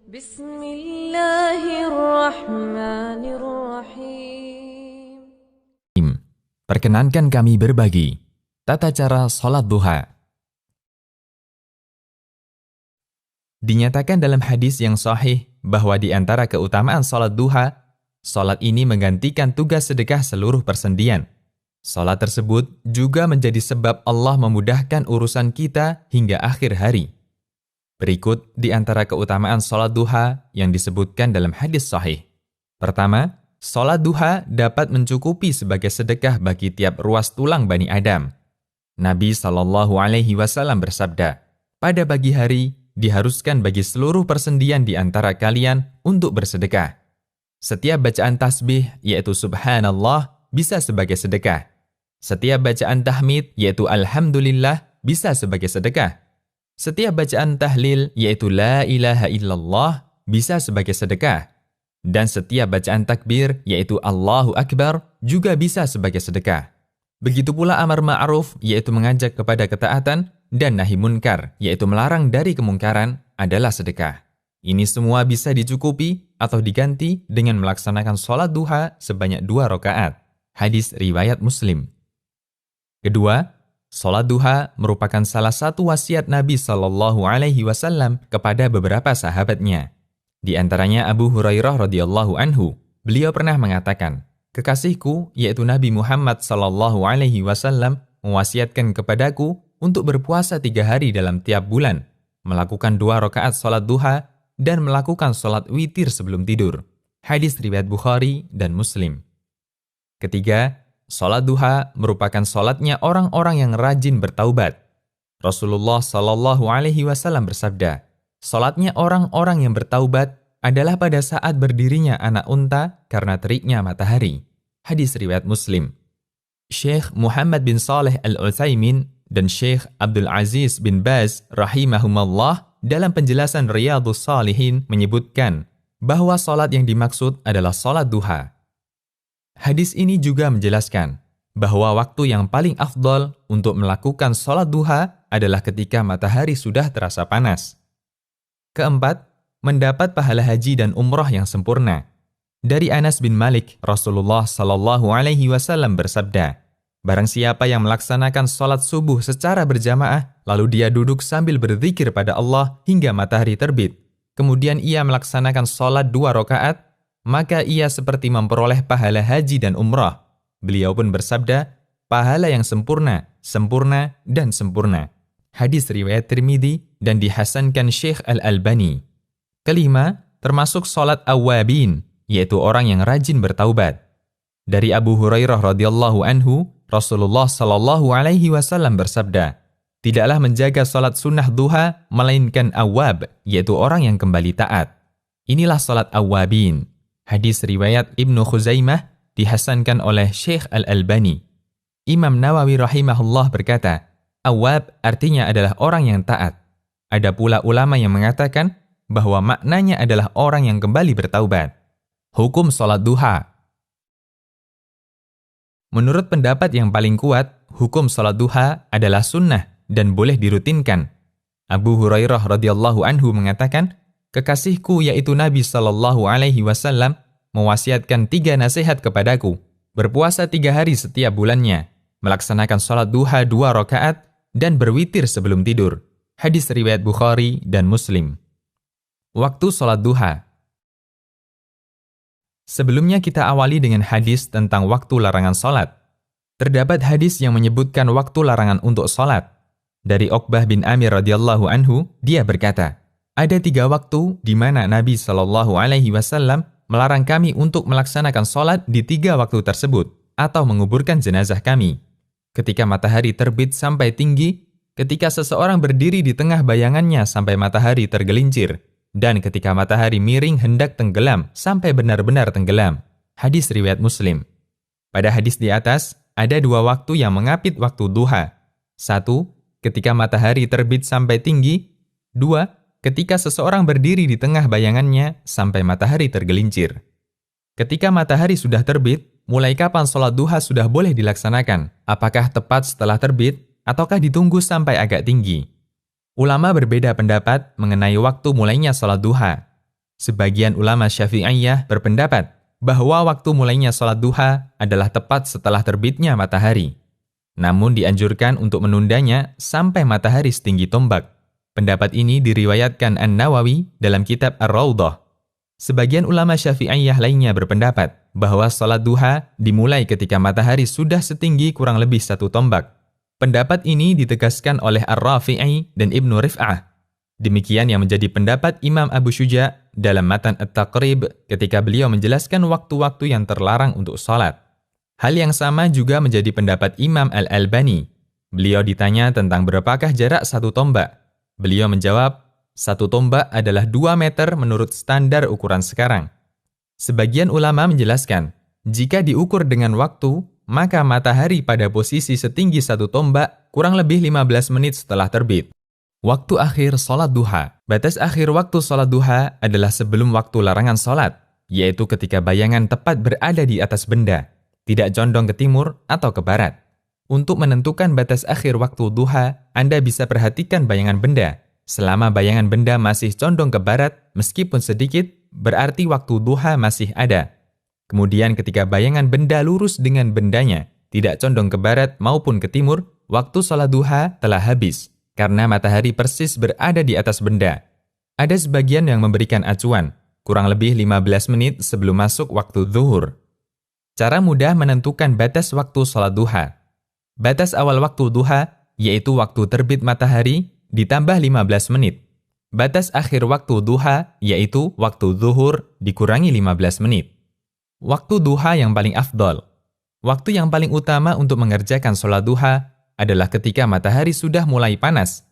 Bismillahirrahmanirrahim. Perkenankan kami berbagi tata cara sholat duha. Dinyatakan dalam hadis yang sahih bahwa di antara keutamaan sholat duha, sholat ini menggantikan tugas sedekah seluruh persendian. Sholat tersebut juga menjadi sebab Allah memudahkan urusan kita hingga akhir hari. Berikut di antara keutamaan sholat duha yang disebutkan dalam hadis sahih. Pertama, sholat duha dapat mencukupi sebagai sedekah bagi tiap ruas tulang Bani Adam. Nabi SAW bersabda, pada pagi hari diharuskan bagi seluruh persendian di antara kalian untuk bersedekah. Setiap bacaan tasbih, yaitu subhanallah, bisa sebagai sedekah. Setiap bacaan tahmid, yaitu alhamdulillah, bisa sebagai sedekah. Setiap bacaan tahlil, yaitu la ilaha illallah, bisa sebagai sedekah. Dan setiap bacaan takbir, yaitu Allahu Akbar, juga bisa sebagai sedekah. Begitu pula amar ma'ruf, yaitu mengajak kepada ketaatan, dan nahi munkar, yaitu melarang dari kemungkaran, adalah sedekah. Ini semua bisa dicukupi atau diganti dengan melaksanakan sholat duha sebanyak 2 rakaat. Hadis riwayat Muslim. Kedua, sholat duha merupakan salah satu wasiat Nabi SAW kepada beberapa sahabatnya. Di antaranya Abu Hurairah radhiyallahu anhu, beliau pernah mengatakan, kekasihku, yaitu Nabi Muhammad SAW, mewasiatkan kepadaku untuk berpuasa 3 hari dalam tiap bulan, melakukan 2 rakaat sholat duha, dan melakukan sholat witir sebelum tidur. Hadis riwayat Bukhari dan Muslim. Ketiga, sholat duha merupakan sholatnya orang-orang yang rajin bertaubat. Rasulullah SAW bersabda, sholatnya orang-orang yang bertaubat adalah pada saat berdirinya anak unta karena teriknya matahari. Hadis riwayat Muslim. Syekh Muhammad bin Saleh Al-Utsaimin dan Syekh Abdul Aziz bin Baz rahimahumallah dalam penjelasan Riyadhus Shalihin menyebutkan bahwa sholat yang dimaksud adalah sholat duha. Hadis ini juga menjelaskan bahwa waktu yang paling afdol untuk melakukan sholat duha adalah ketika matahari sudah terasa panas. Keempat, mendapat pahala haji dan umrah yang sempurna. Dari Anas bin Malik, Rasulullah SAW bersabda, barang siapa yang melaksanakan sholat subuh secara berjamaah, lalu dia duduk sambil berzikir pada Allah hingga matahari terbit, kemudian ia melaksanakan sholat 2 rakaat, maka ia seperti memperoleh pahala haji dan umrah. Beliau pun bersabda, pahala yang sempurna, sempurna, dan sempurna. Hadis riwayat Tirmidzi dan dihasankan Syekh Al-Albani. Kelima, termasuk sholat awwabin, yaitu orang yang rajin bertaubat. Dari Abu Hurairah radhiyallahu anhu, Rasulullah SAW bersabda, tidaklah menjaga sholat sunnah duha, melainkan awwab, yaitu orang yang kembali taat. Inilah sholat awwabin. Hadis riwayat Ibnu Khuzaimah dihasankan oleh Syekh Al-Albani. Imam Nawawi rahimahullah berkata, awwab artinya adalah orang yang taat. Ada pula ulama yang mengatakan bahwa maknanya adalah orang yang kembali bertaubat. Hukum sholat duha. Menurut pendapat yang paling kuat, hukum sholat duha adalah sunnah dan boleh dirutinkan. Abu Hurairah radhiyallahu anhu mengatakan, kekasihku yaitu Nabi SAW mewasiatkan 3 nasihat kepadaku, berpuasa 3 hari setiap bulannya, melaksanakan sholat duha 2 rakaat, dan berwitir sebelum tidur. Hadis riwayat Bukhari dan Muslim. Waktu sholat duha. Sebelumnya kita awali dengan hadis tentang waktu larangan sholat. Terdapat hadis yang menyebutkan waktu larangan untuk sholat. Dari Uqbah bin Amir radhiyallahu anhu, dia berkata, ada 3 waktu di mana Nabi SAW melarang kami untuk melaksanakan sholat di 3 waktu tersebut, atau menguburkan jenazah kami. Ketika matahari terbit sampai tinggi, ketika seseorang berdiri di tengah bayangannya sampai matahari tergelincir, dan ketika matahari miring hendak tenggelam sampai benar-benar tenggelam. Hadis riwayat Muslim. Pada hadis di atas, ada 2 waktu yang mengapit waktu duha. 1, ketika matahari terbit sampai tinggi. 2, ketika seseorang berdiri di tengah bayangannya sampai matahari tergelincir. Ketika matahari sudah terbit, mulai kapan sholat duha sudah boleh dilaksanakan? Apakah tepat setelah terbit, ataukah ditunggu sampai agak tinggi? Ulama berbeda pendapat mengenai waktu mulainya sholat duha. Sebagian ulama Syafi'iyah berpendapat bahwa waktu mulainya sholat duha adalah tepat setelah terbitnya matahari. Namun dianjurkan untuk menundanya sampai matahari setinggi tombak. Pendapat ini diriwayatkan An-Nawawi dalam kitab Ar-Raudhah. Sebagian ulama Syafi'iyah lainnya berpendapat bahwa sholat duha dimulai ketika matahari sudah setinggi kurang lebih 1 tombak. Pendapat ini ditegaskan oleh Ar-Rafi'i dan Ibnu Rif'ah. Demikian yang menjadi pendapat Imam Abu Syuja dalam Matan At-Taqrib ketika beliau menjelaskan waktu-waktu yang terlarang untuk sholat. Hal yang sama juga menjadi pendapat Imam Al-Albani. Beliau ditanya tentang berapakah jarak 1 tombak. Beliau menjawab, 1 tombak adalah 2 meter menurut standar ukuran sekarang. Sebagian ulama menjelaskan, jika diukur dengan waktu, maka matahari pada posisi setinggi 1 tombak kurang lebih 15 menit setelah terbit. Waktu akhir sholat duha. Batas akhir waktu sholat duha adalah sebelum waktu larangan sholat, yaitu ketika bayangan tepat berada di atas benda, tidak condong ke timur atau ke barat. Untuk menentukan batas akhir waktu duha, Anda bisa perhatikan bayangan benda. Selama bayangan benda masih condong ke barat, meskipun sedikit, berarti waktu duha masih ada. Kemudian ketika bayangan benda lurus dengan bendanya, tidak condong ke barat maupun ke timur, waktu sholat duha telah habis, karena matahari persis berada di atas benda. Ada sebagian yang memberikan acuan, kurang lebih 15 menit sebelum masuk waktu zuhur. Cara mudah menentukan batas waktu sholat duha. Batas awal waktu duha, yaitu waktu terbit matahari, ditambah 15 menit. Batas akhir waktu duha, yaitu waktu zuhur, dikurangi 15 menit. Waktu duha yang paling afdol. Waktu yang paling utama untuk mengerjakan sholat duha adalah ketika matahari sudah mulai panas,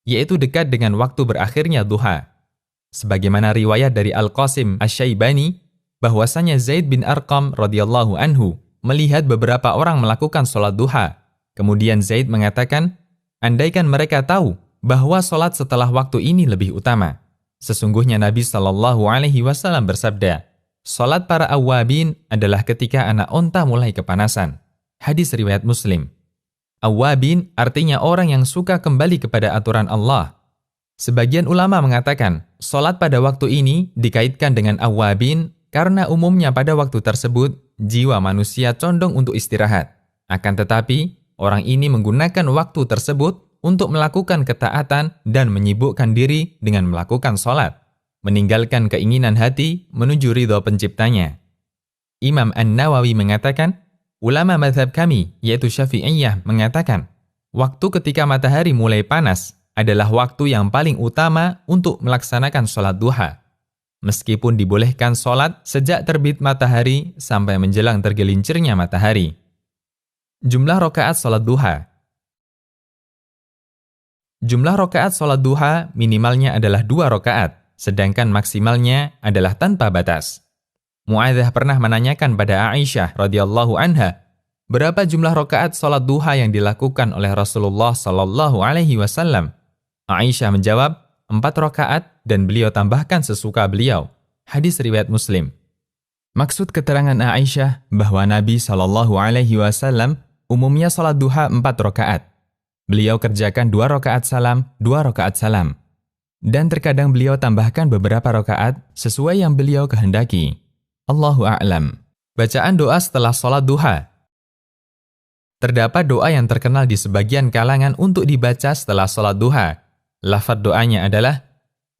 yaitu dekat dengan waktu berakhirnya duha. Sebagaimana riwayat dari Al-Qasim Asy-Syaibani, bahwasanya Zaid bin Arqam radhiyallahu anhu melihat beberapa orang melakukan sholat duha. Kemudian Zaid mengatakan, andaikan mereka tahu bahwa sholat setelah waktu ini lebih utama. Sesungguhnya Nabi SAW bersabda, sholat para awwabin adalah ketika anak onta mulai kepanasan. Hadis riwayat Muslim. Awwabin artinya orang yang suka kembali kepada aturan Allah. Sebagian ulama mengatakan, sholat pada waktu ini dikaitkan dengan awwabin karena umumnya pada waktu tersebut, jiwa manusia condong untuk istirahat. Akan tetapi, orang ini menggunakan waktu tersebut untuk melakukan ketaatan dan menyibukkan diri dengan melakukan sholat, meninggalkan keinginan hati menuju ridho penciptanya. Imam An-Nawawi mengatakan, ulama mazhab kami, yaitu Syafi'iyah, mengatakan, waktu ketika matahari mulai panas adalah waktu yang paling utama untuk melaksanakan sholat duha. Meskipun dibolehkan sholat sejak terbit matahari sampai menjelang tergelincirnya matahari. Jumlah rakaat sholat duha. Jumlah rakaat sholat duha minimalnya adalah 2 rakaat, sedangkan maksimalnya adalah tanpa batas. Mu'adzah pernah menanyakan pada Aisyah radhiyallahu anha, berapa jumlah rakaat sholat duha yang dilakukan oleh Rasulullah sallallahu alaihi wasallam? Aisyah menjawab, 4 rakaat dan beliau tambahkan sesuka beliau. Hadis riwayat Muslim. Maksud keterangan Aisyah bahwa Nabi sallallahu alaihi wasallam umumnya sholat duha 4 rakaat. Beliau kerjakan 2 rakaat salam, 2 rakaat salam. Dan terkadang beliau tambahkan beberapa rakaat sesuai yang beliau kehendaki. Allahu a'lam. Bacaan doa setelah sholat duha. Terdapat doa yang terkenal di sebagian kalangan untuk dibaca setelah sholat duha. Lafaz doanya adalah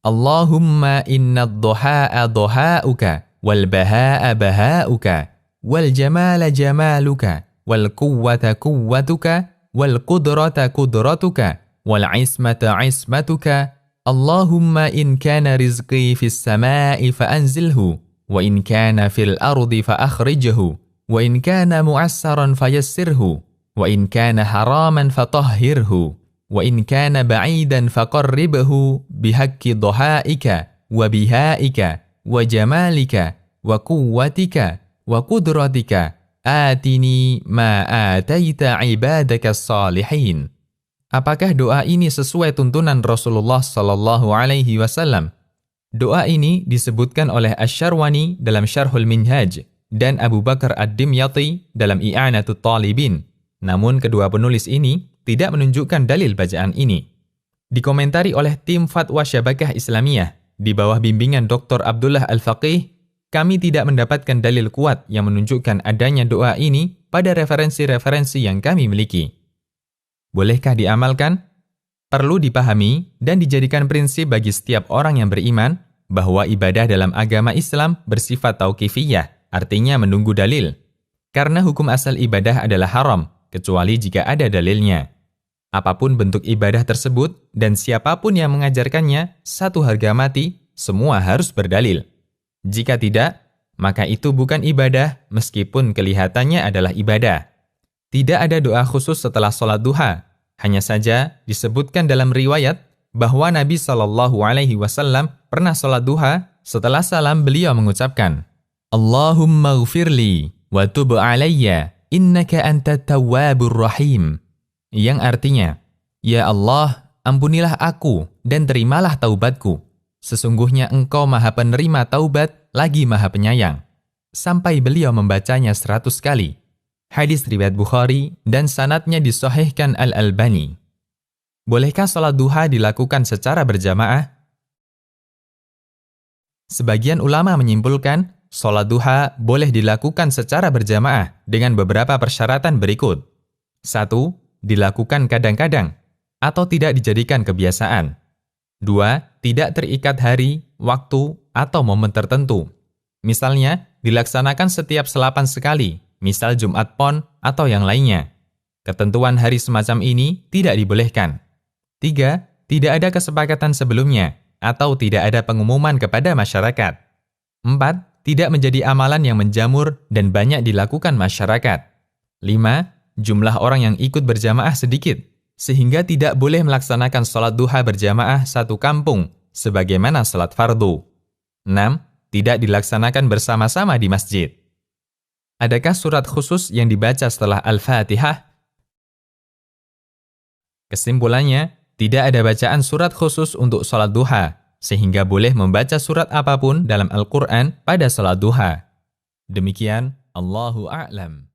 Allahumma inna ad-duha'a duha'uka wal baha'a baha'uka wal jamala jamaluka wal quwwata quwwatuka wal qudrata qudratuka wal ismata ismatuka. Allahumma in kana rizqi fis sama'i fa anzilhu wa in kana fil ardi fa akhrijhu wa in kana mu'assaran fayassirhu wa in kana haraman fatahhirhu wa in kana ba'idan faqarribhu bihaqqi dhuha'ika wa bihaika wa jamalika wa quwwatika wa qudratika atini ma ataita ibadaka salihin. Apakah doa ini sesuai tuntunan Rasulullah sallallahu alaihi wasallam? Doa ini disebutkan oleh Asy-Syarwani dalam Syarhul Minhaj dan Abu Bakar Ad-Dimyati dalam I'anatut Talibin. Namun kedua penulis ini tidak menunjukkan dalil bacaan ini. Dikomentari oleh tim Fatwa Syabakah Islamiyah, di bawah bimbingan Dr. Abdullah Al-Faqih, kami tidak mendapatkan dalil kuat yang menunjukkan adanya doa ini pada referensi-referensi yang kami miliki. Bolehkah diamalkan? Perlu dipahami dan dijadikan prinsip bagi setiap orang yang beriman bahwa ibadah dalam agama Islam bersifat tauqifiyah, artinya menunggu dalil. Karena hukum asal ibadah adalah haram, kecuali jika ada dalilnya. Apapun bentuk ibadah tersebut dan siapapun yang mengajarkannya, satu harga mati, semua harus berdalil. Jika tidak, maka itu bukan ibadah meskipun kelihatannya adalah ibadah. Tidak ada doa khusus setelah sholat duha. Hanya saja disebutkan dalam riwayat bahwa Nabi SAW pernah sholat duha, setelah salam beliau mengucapkan, Allahumma ghfirli wa tub alayya innaka antat tawwabur rahim. Yang artinya, Ya Allah, ampunilah aku dan terimalah taubatku. Sesungguhnya Engkau Maha Penerima taubat lagi Maha Penyayang. Sampai beliau membacanya 100 kali. Hadis riwayat Bukhari dan sanadnya disahihkan Al-Albani. Bolehkah sholat duha dilakukan secara berjamaah? Sebagian ulama menyimpulkan, sholat duha boleh dilakukan secara berjamaah dengan beberapa persyaratan berikut. 1. Dilakukan kadang-kadang, atau tidak dijadikan kebiasaan. 2. Tidak terikat hari, waktu, atau momen tertentu. Misalnya, dilaksanakan setiap 8 sekali, misal Jumat Pon atau yang lainnya. Ketentuan hari semacam ini tidak dibolehkan. 3. Tidak ada kesepakatan sebelumnya, atau tidak ada pengumuman kepada masyarakat. 4. Tidak menjadi amalan yang menjamur dan banyak dilakukan masyarakat. 5. Jumlah orang yang ikut berjamaah sedikit, sehingga tidak boleh melaksanakan sholat duha berjamaah satu kampung, sebagaimana sholat fardu. 6. Tidak dilaksanakan bersama-sama di masjid. Adakah surat khusus yang dibaca setelah Al-Fatihah? Kesimpulannya, tidak ada bacaan surat khusus untuk sholat duha, sehingga boleh membaca surat apapun dalam Al-Quran pada sholat duha. Demikian, Allahu a'lam.